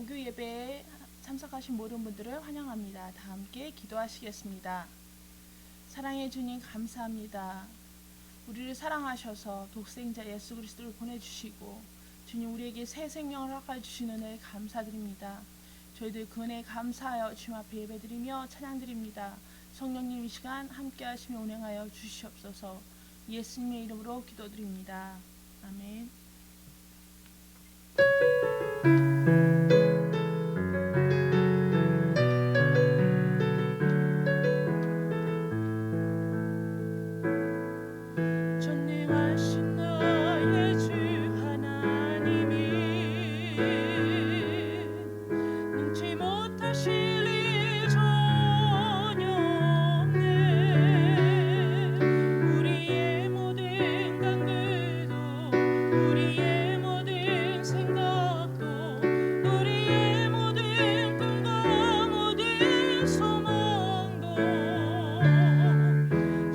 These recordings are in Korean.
무교 예배에 참석하신 모든 분들을 환영합니다. 다 함께 기도하시겠습니다. 사랑의 주님 감사합니다. 우리를 사랑하셔서 독생자 예수 그리스도를 보내주시고 주님 우리에게 새 생명을 허락해 주시는 은혜에 감사드립니다. 저희들 그 은혜에 감사하여 주님 앞에 예배드리며 찬양드립니다. 성령님 이 시간 함께 하시며 운행하여 주시옵소서. 예수님의 이름으로 기도드립니다. 아멘. 전능하신 나의 주 하나님이 능치 못하실 일 전혀 없네. 우리의 모든 간구도 우리의 모든 생각도 우리의 모든 꿈과 모든 소망도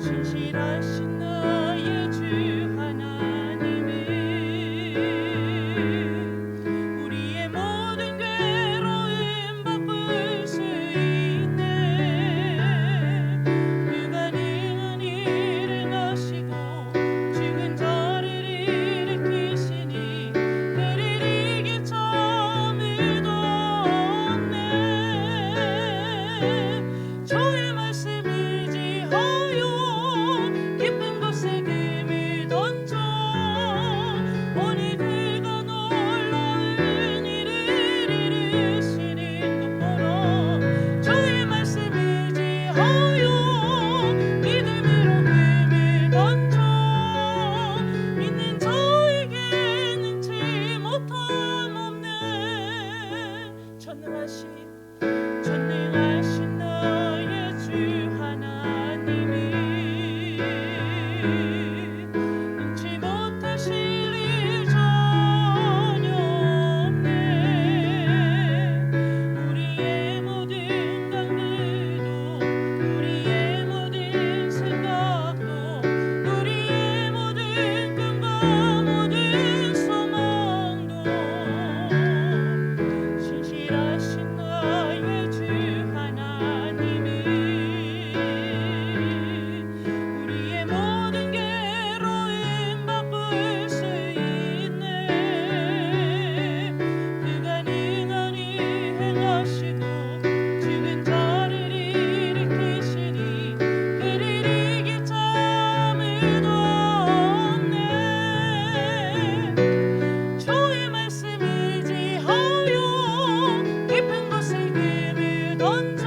신실하신 나의 주 하나님이 우리의 모든 괴로움 바꿀 수 있네. 불가능한 일을 하시고 죽은 자를 일으키시니 그를 이길 자무도 없네. 주의 말씀 의지하여 깊은 곳에 금을 던져 오늘 그가 놀라운 일을 이루시는 것 보라. 주의 말씀 의지하여 믿음으로 금을 던져 믿는 자에게 능치 못함 없네. 전능하신 나의 주 하나님이 능치 못하실 일 전혀 없네. 우리의 모든 간구도 우리의 모든 생각도 우리의 모든 꿈과 모든 소망도 신실하신 나의 주 하나님이 우리의 모든 괴로움 바꿀 수 있네. 불가능한 일 행하시고 죽은 자를 일으키시니 그를 이길 자무도 없네. 주의 말씀 의지하여 깊은 곳에 금을 던져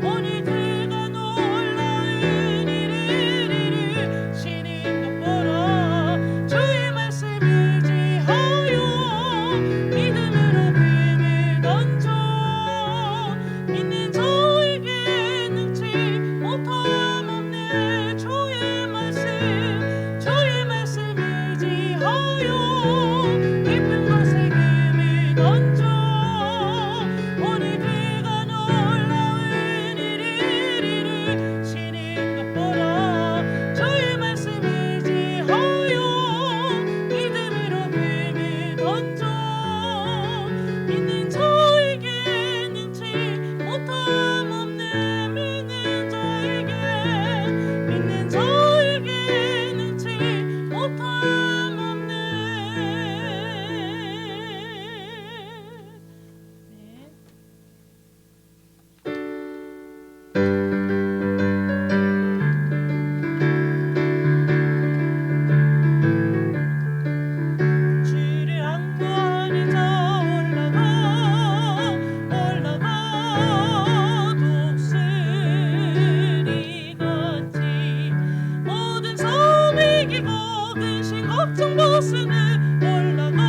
오늘 그가 놀라운 일을 이루시는 것 보라. 주의 말씀 의지하여 믿음으로 금을 던져 믿는 자에게 능치 못함 없네. 주의 말씀 의지하여 깊은 곳에 금을 던져 오늘 그가 놀라운 일을 이루시는 것 보라. 주의 말씀 의지하여 믿음으로 금을 던져 믿는 자에게 능치 못함 없네. 믿는 자에게 능치 못함 없네. 네. 주를 악무하는 자 올라가 독수리 같이 모든 삶 이기고 근심 걱정 벗으는 올라가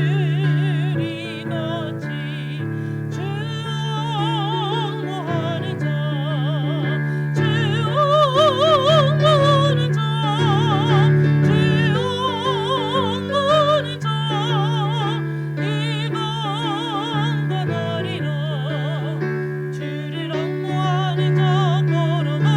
독수리 같이 주 옹호하는 자 이건건하리라. 주를 옹호하는 자 걸어가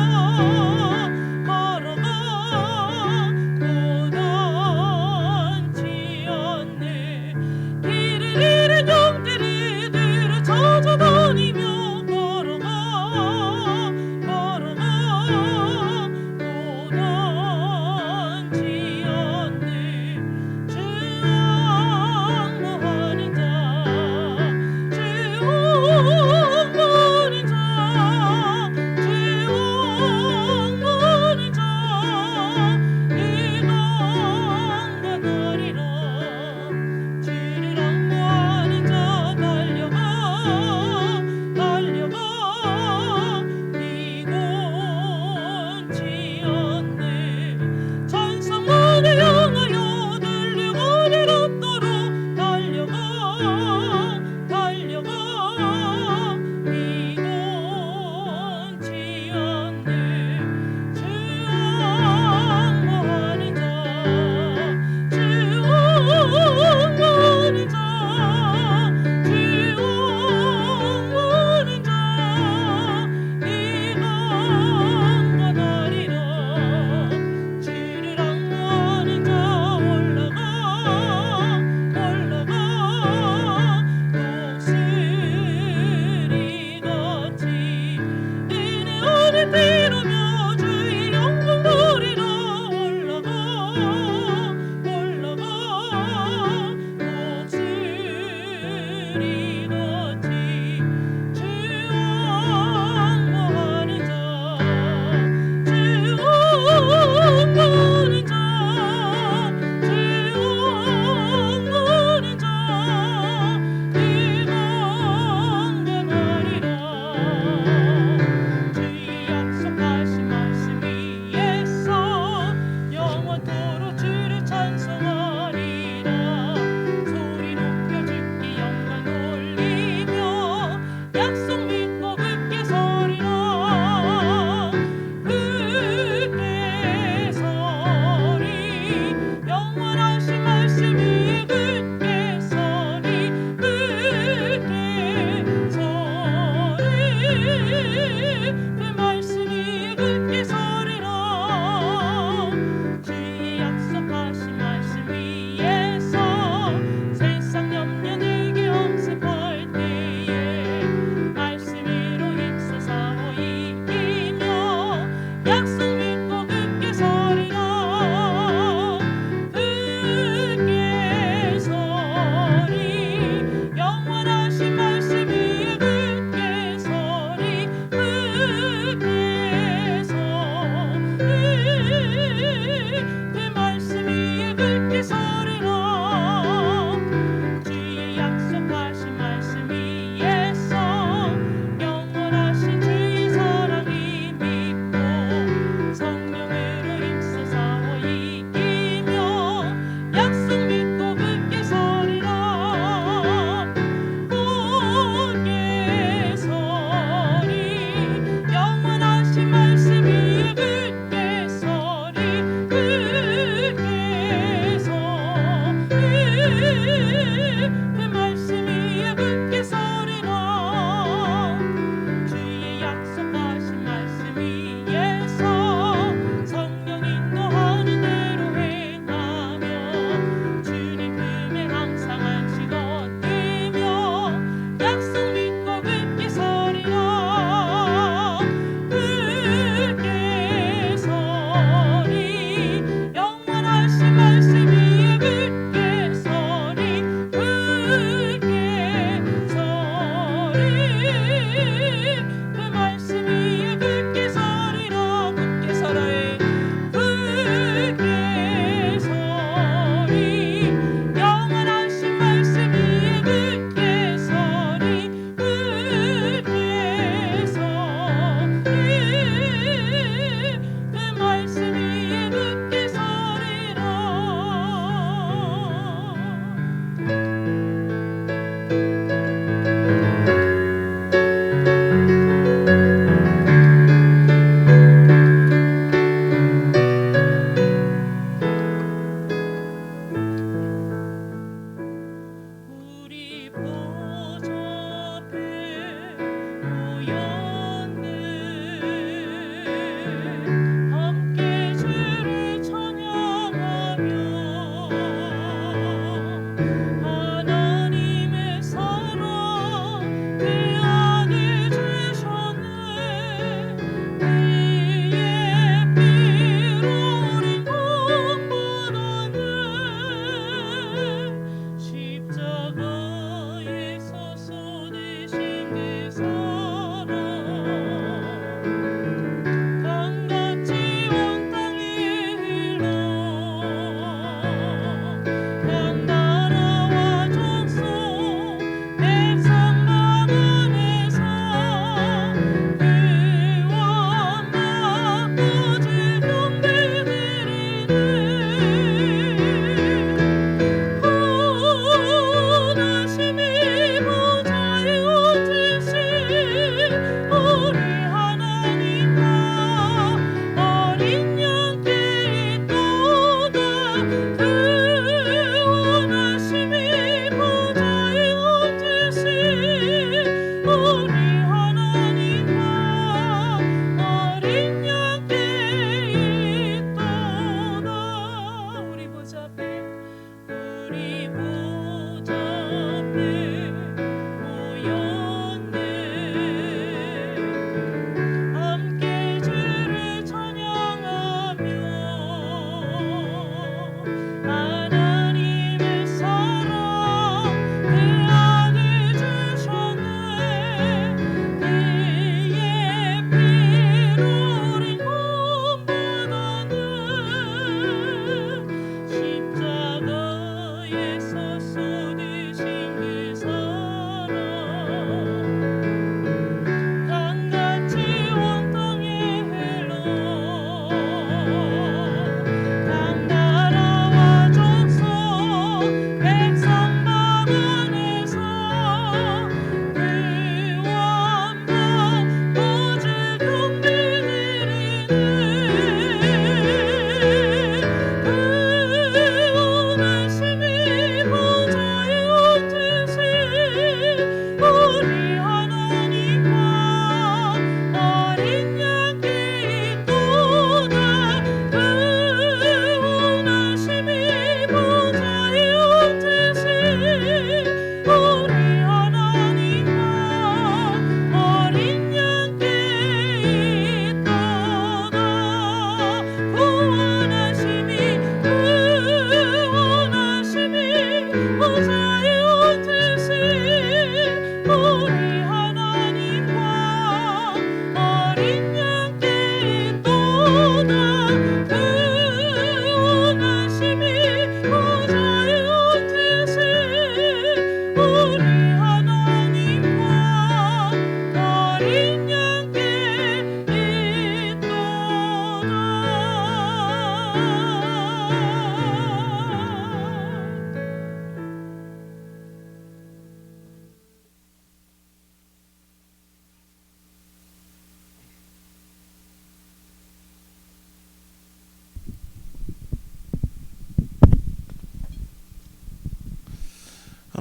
뛰르며 주의 영광 노래로 올라가 독수리 같이 주 왕하는 자 약속 믿고 굳게 서리라 굳게 서리 영원하신 말씀 위에 굳게 서리 굳게 서리 그 말씀 위에 굳게 서리라 주의 약속하신 말씀 위에서 세상 염려 내게 엄습할 때에 말씀 위로 힘써 싸워 이기며 약속 믿고 굳게 서리라 굳게 서리 영원하신 말씀 위에 굳게 서리 굳게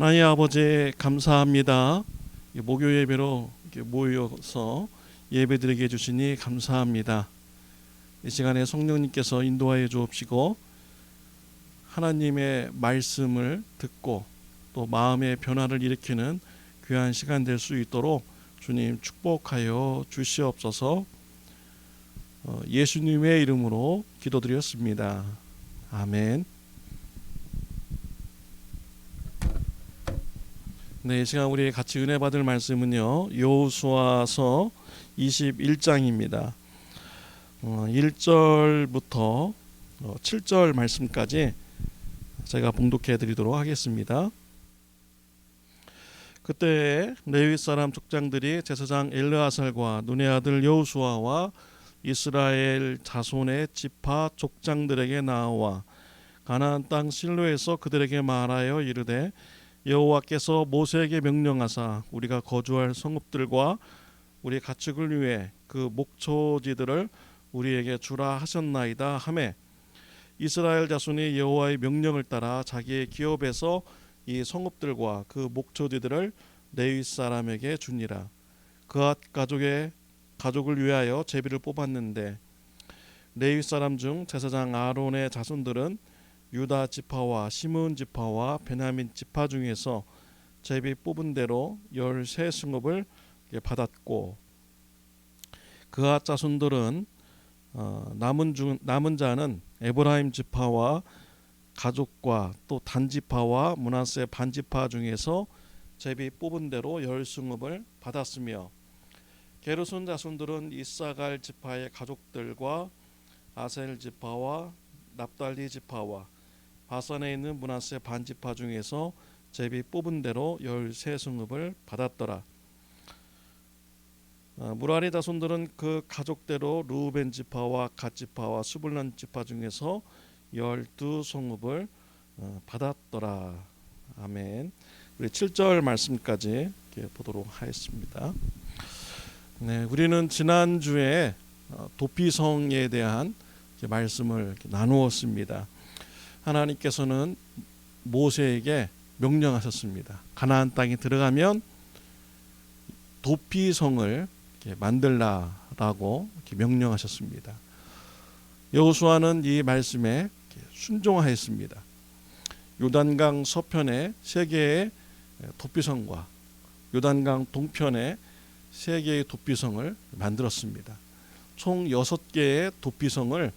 하나님 아버지 감사합니다. 목요 예배로 모여서 예배드리게 해주시니 감사합니다. 이 시간에 성령님께서 인도하여 주옵시고 하나님의 말씀을 듣고 또 마음의 변화를 일으키는 귀한 시간 될 수 있도록 주님 축복하여 주시옵소서. 예수님의 이름으로 기도드렸습니다. 아멘. 네, 이 시간 우리 같이 은혜 받을 말씀은요, 여호수아서 21장입니다. 1절부터 7절 말씀까지 제가 봉독해 드리도록 하겠습니다. 그때 레위 사람 족장들이 제사장 엘르아살과 눈의 아들 여호수아와 이스라엘 자손의 지파 족장들에게 나와 가나안 땅 실로에서 그들에게 말하여 이르되 여호와께서 모세에게 명령하사 우리가 거주할 성읍들과 우리 가축을 위해 그 목초지들을 우리에게 주라 하셨나이다 하매 이스라엘 자손이 여호와의 명령을 따라 자기의 기업에서 이 성읍들과 그 목초지들을 레위 사람에게 주니라. 그앗 가족을 위하여 제비를 뽑았는데 레위 사람 중 제사장 아론의 자손들은 유다 지파와 시므온 지파와 베냐민 지파 중에서 제비 뽑은 대로 13승읍을 받았고 그앗 자손들은 남은 자는 에브라임 지파와 가족과 또 단지파와 므낫세 반지파 중에서 제비 뽑은 대로 10승읍을 받았으며 게르손 자손들은 이사갈 지파의 가족들과 아셀 지파와 납달리 지파와 바산에 있는 므낫세 반지파 중에서 제비 뽑은 대로 13승읍을 받았더라. 무라리 자손들은 그 가족대로 르우벤 지파와 갓 지파와 스불론 지파 중에서 12성읍을 받았더라. 아멘. 우리 7절 말씀까지 보도록 하겠습니다. 네, 우리는 지난주에 도피성에 대한 말씀을 나누었습니다. 하나님께서는 모세에게 명령하셨습니다. 가나안 땅에 들어가면 도피성을 만들라라고 명령하셨습니다. 여호수아는 이 말씀에 순종하였습니다. 요단강 서편에 3개의 도피성과 요단강 동편에 3개의 도피성을 만들었습니다. 총 6개의 도피성을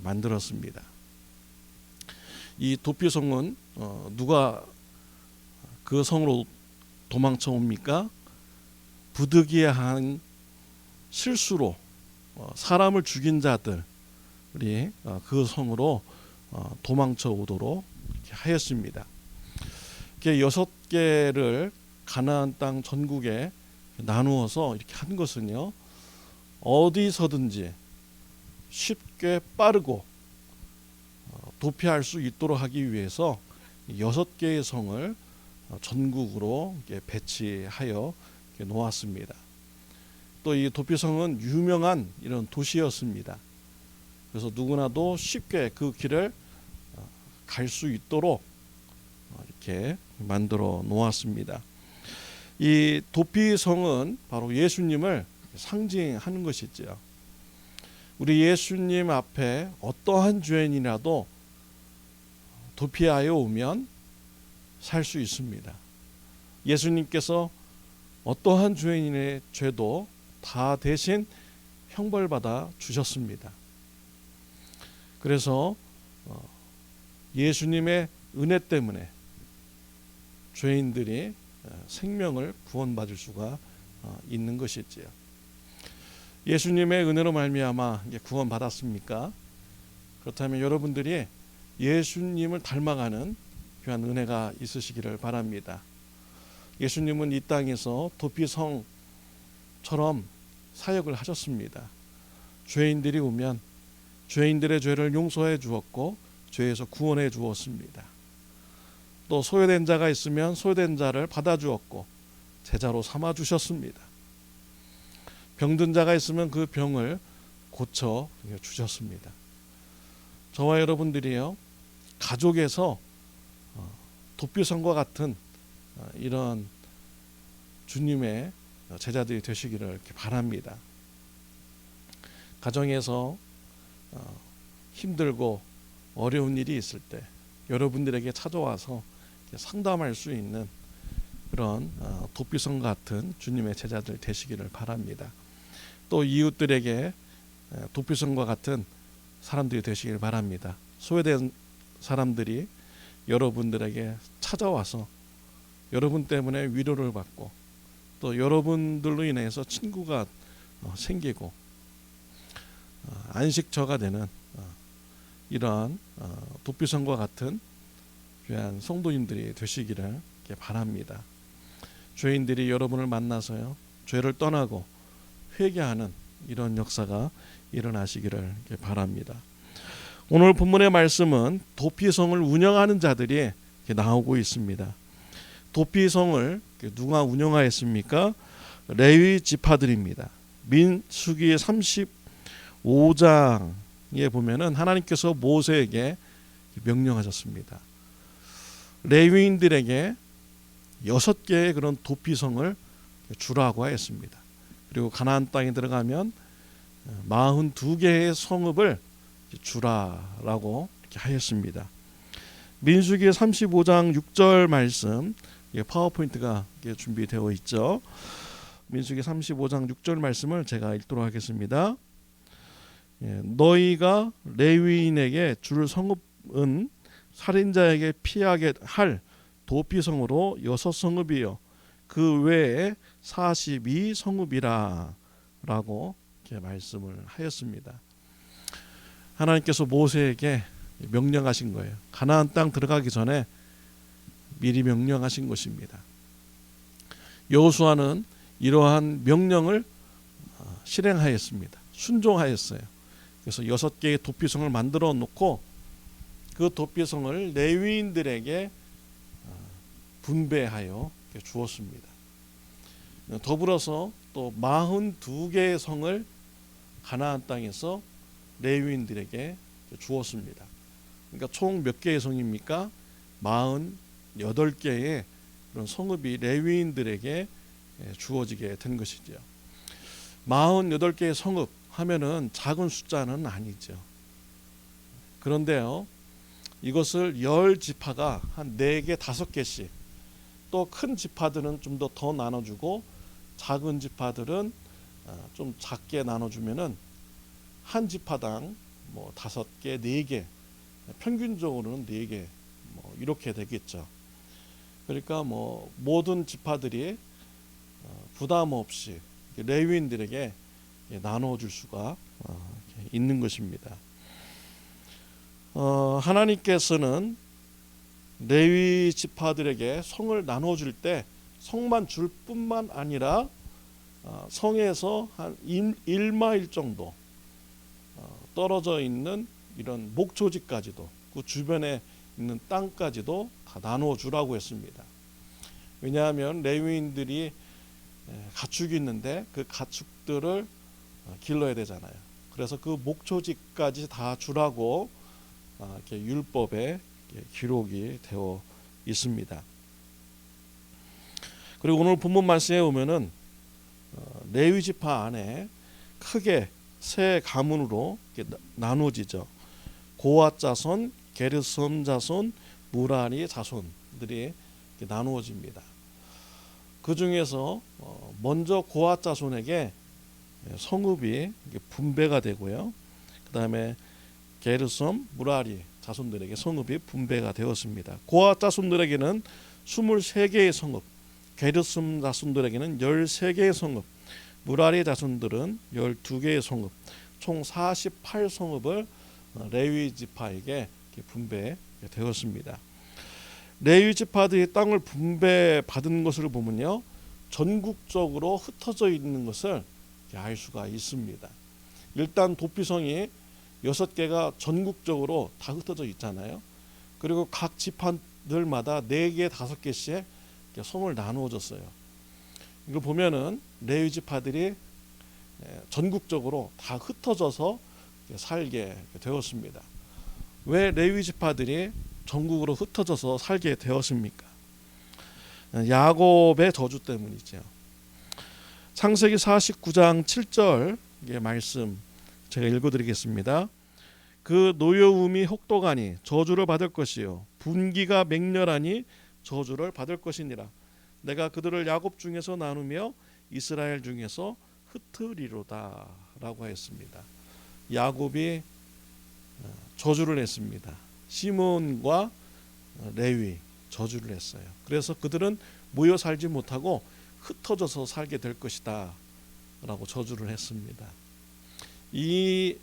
만들었습니다. 이 도피성은 누가 그 성으로 도망쳐 옵니까? 부득이한 실수로 사람을 죽인 자들이 그 성으로 도망쳐 오도록 하였습니다. 6개를 가나안 땅 전국에 나누어서 이렇게 한 것은요, 어디서든지 쉽게 빠르고 도피할 수 있도록 하기 위해서 6개의 성을 전국으로 배치하여 놓았습니다. 또 이 도피성은 유명한 이런 도시였습니다. 그래서 누구나도 쉽게 그 길을 갈 수 있도록 이렇게 만들어 놓았습니다. 이 도피성은 바로 예수님을 상징하는 것이죠. 우리 예수님 앞에 어떠한 죄인이라도 도피하여 오면 살 수 있습니다. 예수님께서 어떠한 죄인의 죄도 다 대신 형벌받아 주셨습니다. 그래서 예수님의 은혜 때문에 죄인들이 생명을 구원받을 수가 있는 것이지요. 예수님의 은혜로 말미암아 구원받았습니까? 그렇다면 여러분들이 예수님을 닮아가는 귀한 은혜가 있으시기를 바랍니다. 예수님은 이 땅에서 도피성처럼 사역을 하셨습니다. 죄인들이 오면 죄인들의 죄를 용서해 주었고 죄에서 구원해 주었습니다. 또 소외된 자가 있으면 소외된 자를 받아주었고 제자로 삼아 주셨습니다. 병든 자가 있으면 그 병을 고쳐 주셨습니다. 저와 여러분들이요, 가족에서 도피성과 같은 이런 주님의 제자들이 되시기를 이렇게 바랍니다. 가정에서 힘들고 어려운 일이 있을 때 여러분들에게 찾아와서 상담할 수 있는 그런 도피성 같은 주님의 제자들 되시기를 바랍니다. 또 이웃들에게 도피성과 같은 사람들이 되시길 바랍니다. 소외된 사람들이 여러분들에게 찾아와서 여러분 때문에 위로를 받고 또 여러분들로 인해서 친구가 생기고 안식처가 되는 이러한 도피성과 같은 귀한 성도님들이 되시기를 바랍니다. 죄인들이 여러분을 만나서요 죄를 떠나고 회개하는 이런 역사가 일어나시기를 바랍니다. 오늘 본문의 말씀은 도피성을 운영하는 자들이 나오고 있습니다. 도피성을 누가 운영하였습니까? 레위 지파들입니다. 민수기 35장에 보면은 하나님께서 모세에게 명령하셨습니다. 레위인들에게 6개의 그런 도피성을 주라고 하였습니다. 그리고 가나안 땅에 들어가면 42개의 성읍을 주라라고 이렇게 하였습니다. 민수기 35장 6절 말씀 파워포인트가 준비되어 있죠. 민수기 35장 6절 말씀을 제가 읽도록 하겠습니다. 너희가 레위인에게 줄 성읍은 살인자에게 피하게 할 도피성으로 6성읍이요 그 외에 42성읍이라 라고 이렇게 말씀을 하였습니다. 하나님께서 모세에게 명령하신 거예요. 가나안 땅 들어가기 전에 미리 명령하신 것입니다. 여호수아는 이러한 명령을 실행하였습니다. 순종하였어요. 그래서 6개의 도피성을 만들어 놓고 그 도피성을 레위인들에게 분배하여 주었습니다. 더불어서 또 42개의 성을 가나안 땅에서 레위인들에게 주었습니다. 그러니까 총 몇 개의 성입니까? 48개의 그런 성읍이 레위인들에게 주어지게 된 것이죠. 48개의 성읍 하면은 작은 숫자는 아니죠. 그런데요, 이것을 10지파가 한 4개, 5개씩 또 큰 지파들은 좀 더 나눠주고 작은 지파들은 좀 작게 나눠주면은 한 지파당 뭐 5개, 4개, 평균적으로는 4개 뭐 이렇게 되겠죠. 그러니까 뭐 모든 지파들이 부담 없이 레위인들에게 나눠줄 수가 있는 것입니다. 하나님께서는 레위 지파들에게 성을 나눠줄 때 성만 줄 뿐만 아니라 성에서 한 1마일 정도 떨어져 있는 이런 목초지까지도 그 주변에 있는 땅까지도 다 나누어 주라고 했습니다. 왜냐하면 레위인들이 가축이 있는데 그 가축들을 길러야 되잖아요. 그래서 그 목초지까지 다 주라고 이렇게 율법에 기록이 되어 있습니다. 그리고 오늘 본문 말씀에 보면은 레위 지파 안에 크게 세 가문으로 나누어지죠. 고핫 자손, 게르솜 자손, 무라리 자손들이 나누어집니다. 그 중에서 먼저 고핫 자손에게 성읍이 분배가 되고요. 그 다음에 게르솜, 무라리 자손들에게 성읍이 분배가 되었습니다. 고핫 자손들에게는 23개의 성읍, 게르솜 자손들에게는 13개의 성읍, 무라리 자손들은 12개의 성읍, 총 48성읍을 레위 지파에게 분배되었습니다. 레위 지파들이 땅을 분배받은 것을 보면요, 전국적으로 흩어져 있는 것을 알 수가 있습니다. 일단 도피성이 6개가 전국적으로 다 흩어져 있잖아요. 그리고 각 지파들마다 4개, 5개씩 성을 나누어 줬어요. 이거 보면은 레위 지파들이 전국적으로 다 흩어져서 살게 되었습니다. 왜 레위 지파들이 전국으로 흩어져서 살게 되었습니까? 야곱의 저주 때문이죠. 창세기 49장 7절 말씀 제가 읽어드리겠습니다. 그 노여움이 혹독하니 저주를 받을 것이요 분기가 맹렬하니 저주를 받을 것이니라. 내가 그들을 야곱 중에서 나누며 이스라엘 중에서 흩으리로다 라고 하였습니다. 야곱이 저주를 했습니다. 시몬과 레위 저주를 했어요. 그래서 그들은 모여 살지 못하고 흩어져서 살게 될 것이다 라고 저주를 했습니다. 이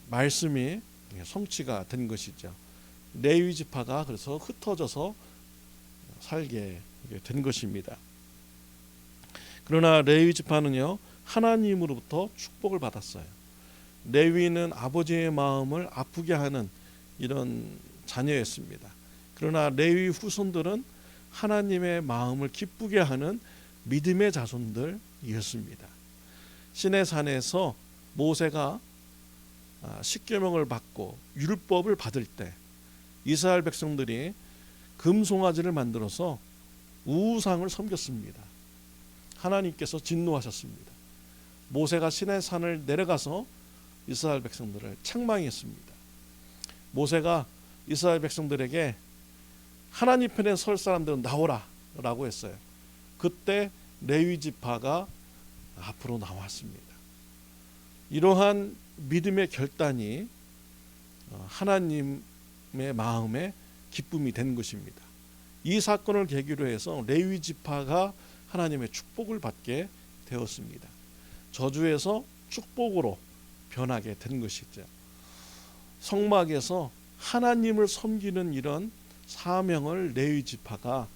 말씀이 성취가 된 것이죠. 레위 지파가 그래서 흩어져서 살게 된 것입니다. 그러나 레위 지파는요 하나님으로부터 축복을 받았어요. 레위는 아버지의 마음을 아프게 하는 이런 자녀였습니다. 그러나 레위 후손들은 하나님의 마음을 기쁘게 하는 믿음의 자손들이었습니다. 시내산에서 모세가 십계명을 받고 율법을 받을 때 이스라엘 백성들이 금송아지를 만들어서 우상을 섬겼습니다. 하나님께서 진노하셨습니다. 모세가 시내산을 내려가서 이스라엘 백성들을 책망했습니다. 모세가 이스라엘 백성들에게 하나님 편에 설 사람들은 나오라 라고 했어요. 그때 레위 지파가 앞으로 나왔습니다. 이러한 믿음의 결단이 하나님의 마음에 기쁨이 된 것입니다. 이 사건을 계기로 해서 레위 지파가 하나님의 축복을 받게 되었습니다. 저주에서 축복으로 변하게 된 것이죠. 성막에서 하나님을 섬기는 이런 사명을 레위 지파가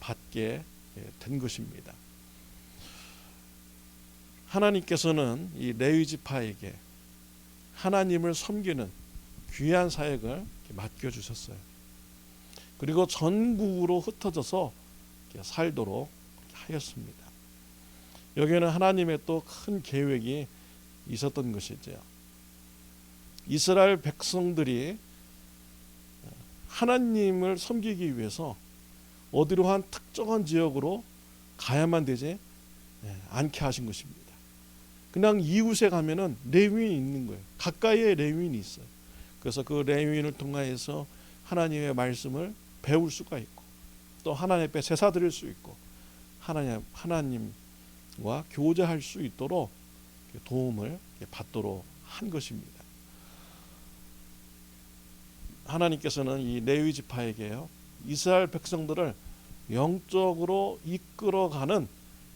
받게 된 것입니다. 하나님께서는 이 레위 지파에게 하나님을 섬기는 귀한 사역을 맡겨주셨어요. 그리고 전국으로 흩어져서 살도록 하였습니다. 여기에는 하나님의 또 큰 계획이 있었던 것이죠. 이스라엘 백성들이 하나님을 섬기기 위해서 어디로 한 특정한 지역으로 가야만 되지 않게 하신 것입니다. 그냥 이웃에 가면은 레위인이 있는 거예요. 가까이에 레위인이 있어요. 그래서 그 레위인을 통하여서 하나님의 말씀을 배울 수가 있고 또 하나님 앞에 제사 드릴 수 있고 하나님과 교제할 수 있도록 도움을 받도록 한 것입니다. 하나님께서는 이 레위 지파에게요 이스라엘 백성들을 영적으로 이끌어가는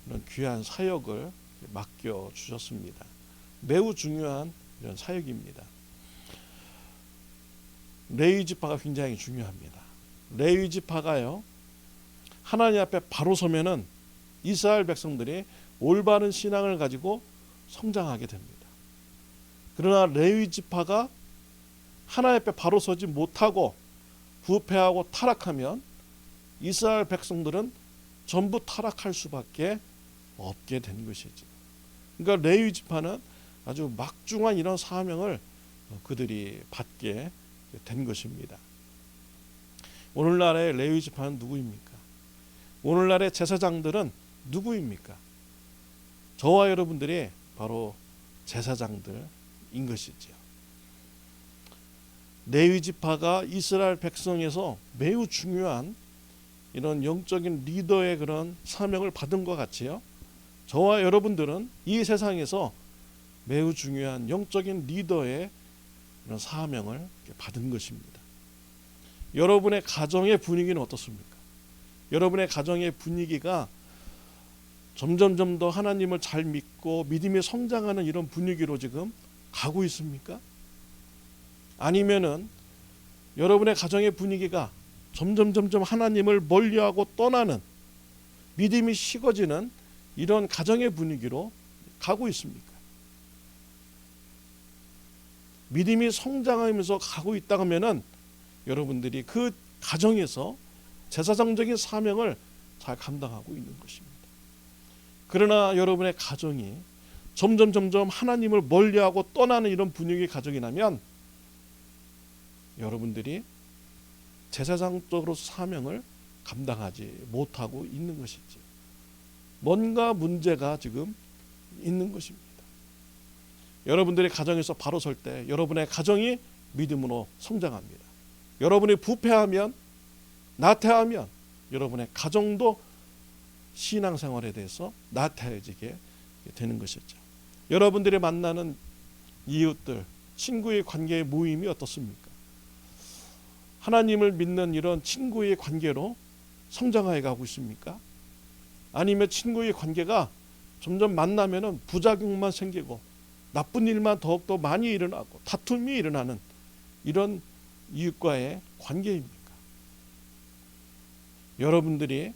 이런 귀한 사역을 맡겨 주셨습니다. 매우 중요한 이런 사역입니다. 레위 지파가 굉장히 중요합니다. 레위 지파가요 하나님 앞에 바로 서면은 이스라엘 백성들이 올바른 신앙을 가지고 성장하게 됩니다. 그러나 레위 지파가 하나님 앞에 바로 서지 못하고 부패하고 타락하면 이스라엘 백성들은 전부 타락할 수밖에 없게 된 것이죠. 그러니까 레위 지파는 아주 막중한 이런 사명을 그들이 받게 된 것입니다. 오늘날의 레위 지파는 누구입니까? 오늘날의 제사장들은 누구입니까? 저와 여러분들이 바로 제사장들인 것이죠. 레위 지파가 이스라엘 백성에서 매우 중요한 이런 영적인 리더의 그런 사명을 받은 것 같이요. 저와 여러분들은 이 세상에서 매우 중요한 영적인 리더의 이런 사명을 받은 것입니다. 여러분의 가정의 분위기는 어떻습니까? 여러분의 가정의 분위기가 점점 더 하나님을 잘 믿고 믿음이 성장하는 이런 분위기로 지금 가고 있습니까? 아니면은 여러분의 가정의 분위기가 점점 하나님을 멀리하고 떠나는 믿음이 식어지는 이런 가정의 분위기로 가고 있습니까? 믿음이 성장하면서 가고 있다 하면은 여러분들이 그 가정에서 제사장적인 사명을 잘 감당하고 있는 것입니다. 그러나 여러분의 가정이 점점 하나님을 멀리하고 떠나는 이런 분위기의 가정이 나면 여러분들이 제사장적으로 사명을 감당하지 못하고 있는 것이죠. 뭔가 문제가 지금 있는 것입니다. 여러분들의 가정에서 바로 설 때 여러분의 가정이 믿음으로 성장합니다. 여러분이 부패하면, 나태하면 여러분의 가정도 신앙생활에 대해서 나태해지게 되는 것이죠. 여러분들이 만나는 이웃들, 친구의 관계의 모임이 어떻습니까? 하나님을 믿는 이런 친구의 관계로 성장해 가고 있습니까? 아니면 친구의 관계가 점점 만나면 부작용만 생기고 나쁜 일만 더욱더 많이 일어나고 다툼이 일어나는 이런 이웃과의 관계입니까? 여러분들이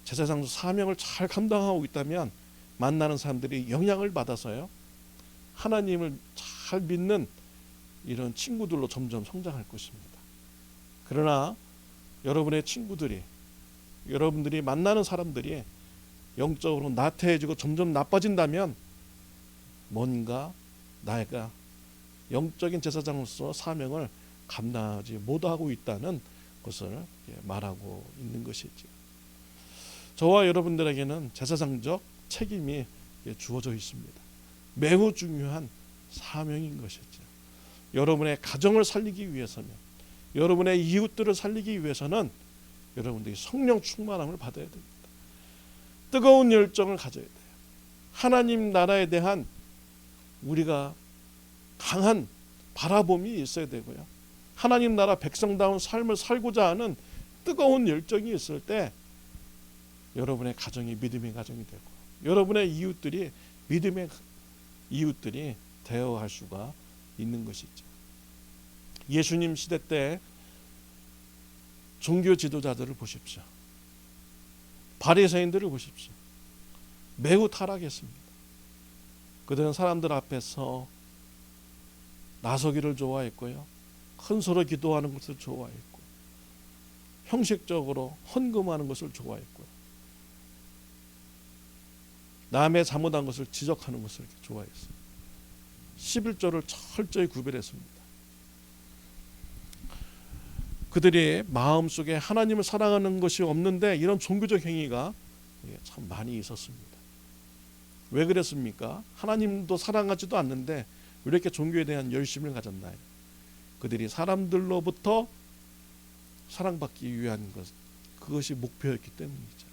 제사장도 사명을 잘 감당하고 있다면 만나는 사람들이 영향을 받아서요, 하나님을 잘 믿는 이런 친구들로 점점 성장할 것입니다. 그러나 여러분의 친구들이, 여러분들이 만나는 사람들이 영적으로 나태해지고 점점 나빠진다면 뭔가 내가 영적인 제사장으로서 사명을 감당하지 못하고 있다는 것을 말하고 있는 것이죠. 저와 여러분들에게는 제사장적 책임이 주어져 있습니다. 매우 중요한 사명인 것이죠. 여러분의 가정을 살리기 위해서는, 여러분의 이웃들을 살리기 위해서는 여러분들이 성령 충만함을 받아야 됩니다. 뜨거운 열정을 가져야 돼요. 하나님 나라에 대한 우리가 강한 바라봄이 있어야 되고요. 하나님 나라 백성다운 삶을 살고자 하는 뜨거운 열정이 있을 때 여러분의 가정이 믿음의 가정이 되고 여러분의 이웃들이 믿음의 이웃들이 되어갈 수가 있는 것이죠. 예수님 시대 때 종교 지도자들을 보십시오. 바리새인들을 보십시오. 매우 타락했습니다. 그들은 사람들 앞에서 나서기를 좋아했고요, 큰 소리 기도하는 것을 좋아했고, 형식적으로 헌금하는 것을 좋아했고요, 남의 잘못한 것을 지적하는 것을 좋아했어요. 11조를 철저히 구별했습니다. 그들이 마음속에 하나님을 사랑하는 것이 없는데 이런 종교적 행위가 참 많이 있었습니다. 왜 그랬습니까? 하나님도 사랑하지도 않는데 왜 이렇게 종교에 대한 열심을 가졌나요? 그들이 사람들로부터 사랑받기 위한 것, 그것이 목표였기 때문이죠.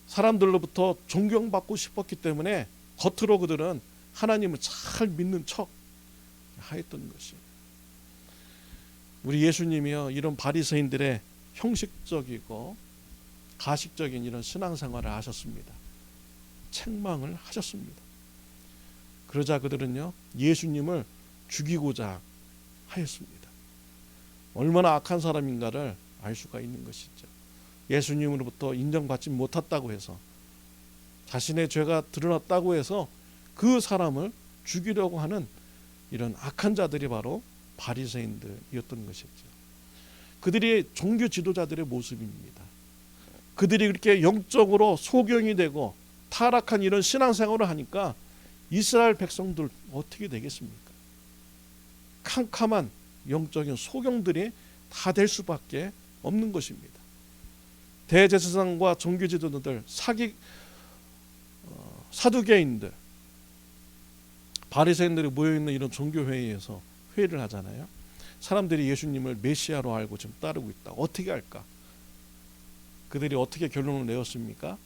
사람들로부터 존경받고 싶었기 때문에 겉으로 그들은 하나님을 잘 믿는 척 하였던 것이에요. 우리 예수님이요, 이런 바리새인들의 형식적이고 가식적인 이런 신앙생활을 하셨습니다. 책망을 하셨습니다. 그러자 그들은요, 예수님을 죽이고자 하였습니다. 얼마나 악한 사람인가를 알 수가 있는 것이죠. 예수님으로부터 인정받지 못했다고 해서, 자신의 죄가 드러났다고 해서 그 사람을 죽이려고 하는 이런 악한 자들이 바로 바리새인들이었던 것이죠. 그들이 종교 지도자들의 모습입니다. 그들이 그렇게 영적으로 소경이 되고 타락한 이런 신앙생활을 하니까 이스라엘 백성들 어떻게 되겠습니까? 캄캄한 영적인 소경들이 다 될 수밖에 없는 것입니다. 대제사장과 종교 지도자들, 사두개인들, 바리새인들이 모여있는 이런 종교회의에서 회의를 하잖아요. 사람들이 예수님을 메시아로 알고 지금 따르고 있다. 어떻게 할까? 그들이 어떻게 결론을 내었습니까?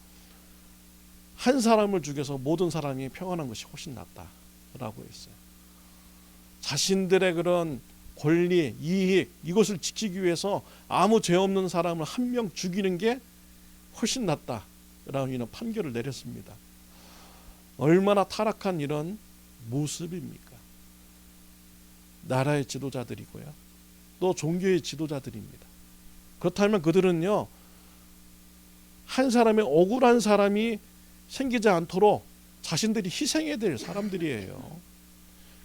한 사람을 죽여서 모든 사람이 평안한 것이 훨씬 낫다라고 했어요. 자신들의 그런 권리, 이익, 이것을 지키기 위해서 아무 죄 없는 사람을 한 명 죽이는 게 훨씬 낫다라는 이런 판결을 내렸습니다. 얼마나 타락한 이런 모습입니까? 나라의 지도자들이고요, 또 종교의 지도자들입니다. 그렇다면 그들은요, 한 사람의 억울한 사람이 생기지 않도록 자신들이 희생해야 될 사람들이에요.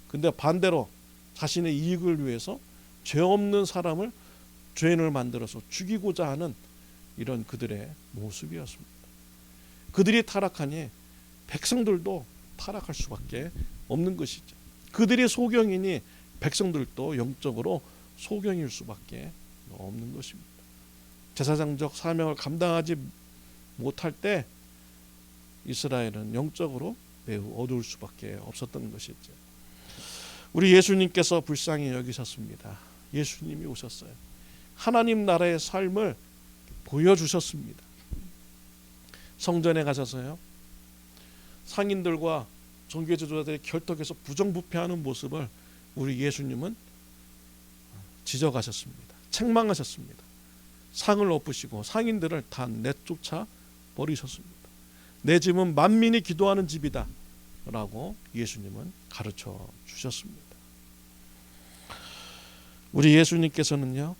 근데 반대로 자신의 이익을 위해서 죄 없는 사람을 죄인을 만들어서 죽이고자 하는 이런 그들의 모습이었습니다. 그들이 타락하니 백성들도 타락할 수밖에 없는 것이죠. 그들이 소경이니 백성들도 영적으로 소경일 수밖에 없는 것입니다. 제사장적 사명을 감당하지 못할 때 이스라엘은 영적으로 매우 어두울 수밖에 없었던 것이죠. 우리 예수님께서 불쌍히 여기셨습니다. 예수님이 오셨어요. 하나님 나라의 삶을 보여주셨습니다. 성전에 가셔서요, 상인들과 종교 지도자들이 결탁해서 부정부패하는 모습을 우리 예수님은 지적하셨습니다. 책망하셨습니다. 상을 엎으시고 상인들을 다 내쫓아 버리셨습니다. 내 집은 만민이 기도하는 집이다 라고 예수님은 가르쳐 주셨습니다. 우리 예수님께서는요,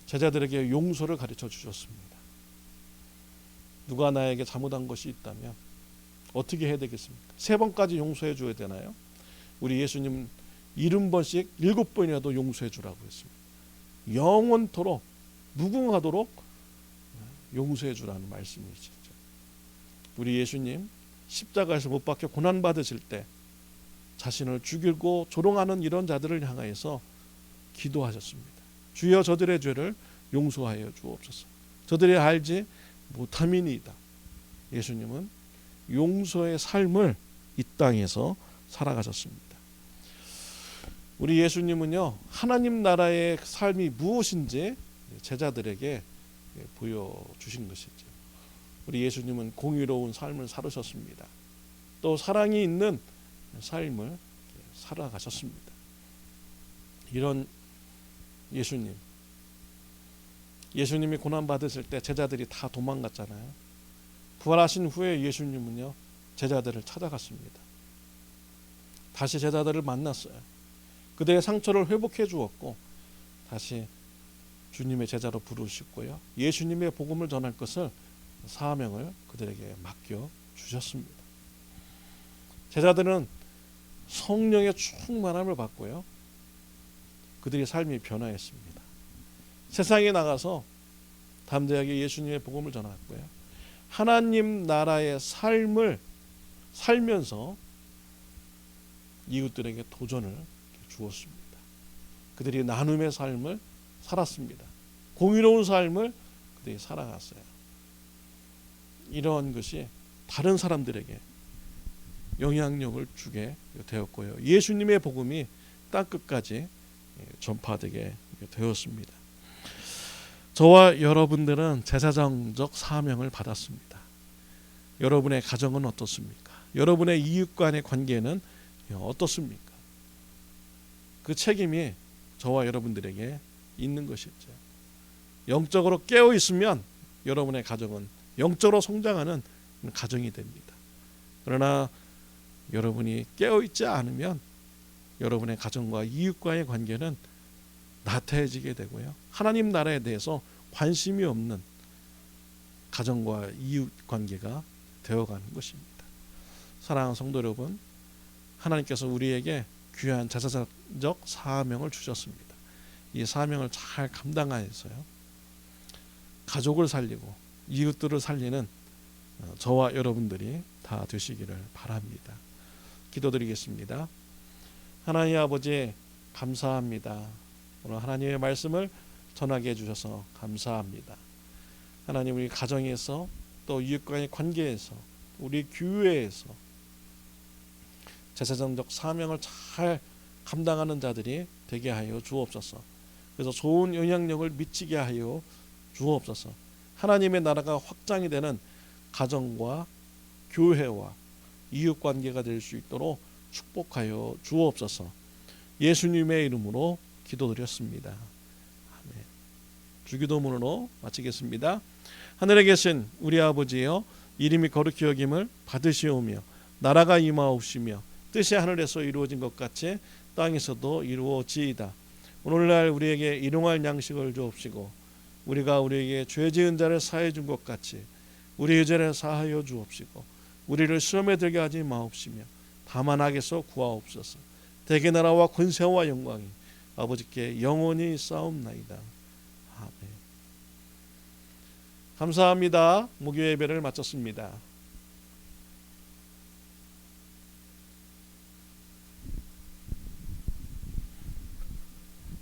제자들에게 용서를 가르쳐 주셨습니다. 누가 나에게 잘못한 것이 있다면 어떻게 해야 되겠습니까? 3번까지 용서해 줘야 되나요? 우리 예수님은 70번씩 7번이라도 용서해 주라고 했습니다. 영원토록 무궁하도록 용서해 주라는 말씀이시죠. 우리 예수님 십자가에서 못 박혀 고난 받으실 때 자신을 죽이고 조롱하는 이런 자들을 향하여서 기도하셨습니다. 주여 저들의 죄를 용서하여 주옵소서. 저들이 알지 못함이니이다. 예수님은 용서의 삶을 이 땅에서 살아가셨습니다. 우리 예수님은요, 하나님 나라의 삶이 무엇인지 제자들에게 보여주신 것이죠. 우리 예수님은 공의로운 삶을 살으셨습니다. 또 사랑이 있는 삶을 살아가셨습니다. 이런 예수님이 고난받으실 때 제자들이 다 도망갔잖아요. 부활하신 후에 예수님은요, 제자들을 찾아갔습니다. 다시 제자들을 만났어요. 그들의 상처를 회복해 주었고 다시 주님의 제자로 부르셨고요, 예수님의 복음을 전할 것을 사명을 그들에게 맡겨 주셨습니다. 제자들은 성령의 충만함을 받고요, 그들의 삶이 변화했습니다. 세상에 나가서 담대하게 예수님의 복음을 전했고요, 하나님 나라의 삶을 살면서 이웃들에게 도전을 주었습니다. 그들이 나눔의 삶을 살았습니다. 공의로운 삶을 그들이 살아갔어요. 이러한 것이 다른 사람들에게 영향력을 주게 되었고요, 예수님의 복음이 땅끝까지 전파되게 되었습니다. 저와 여러분들은 제사장적 사명을 받았습니다. 여러분의 가정은 어떻습니까? 여러분의 이웃 간의 관계는 어떻습니까? 그 책임이 저와 여러분들에게 있는 것이죠. 영적으로 깨어 있으면 여러분의 가정은 영적으로 성장하는 가정이 됩니다. 그러나 여러분이 깨어 있지 않으면 여러분의 가정과 이웃과의 관계는 나태해지게 되고요, 하나님 나라에 대해서 관심이 없는 가정과 이웃 관계가 되어가는 것입니다. 사랑하는 성도 여러분, 하나님께서 우리에게 귀한 제사장적 사명을 주셨습니다. 이 사명을 잘 감당하여서요, 가족을 살리고 이웃들을 살리는 저와 여러분들이 다 되시기를 바랍니다. 기도드리겠습니다. 하나님 아버지, 감사합니다. 오늘 하나님의 말씀을 전하게 해주셔서 감사합니다. 하나님, 우리 가정에서 또 이웃과의 관계에서 우리 교회에서 제사장적 사명을 잘 감당하는 자들이 되게 하여 주옵소서. 그래서 좋은 영향력을 미치게 하여 주옵소서. 하나님의 나라가 확장이 되는 가정과 교회와 이웃 관계가 될 수 있도록 축복하여 주옵소서. 예수님의 이름으로 기도드렸습니다. 아멘. 주기도문으로 마치겠습니다. 하늘에 계신 우리 아버지여, 이름이 거룩히 여김을 받으시오며 나라가 임하옵시며 뜻이 하늘에서 이루어진 것 같이 땅에서도 이루어지이다. 오늘날 우리에게 일용할 양식을 주옵시고 우리가 우리에게 죄 지은 자를 사해 준 것 같이 우리의 죄를 사하여 주옵시고 우리를 시험에 들게 하지 마옵시며 다만 악에서 구하옵소서. 대개 나라와 권세와 영광이 아버지께 영원히 싸움나이다. 아멘. 감사합니다. 목요 예배를 마쳤습니다.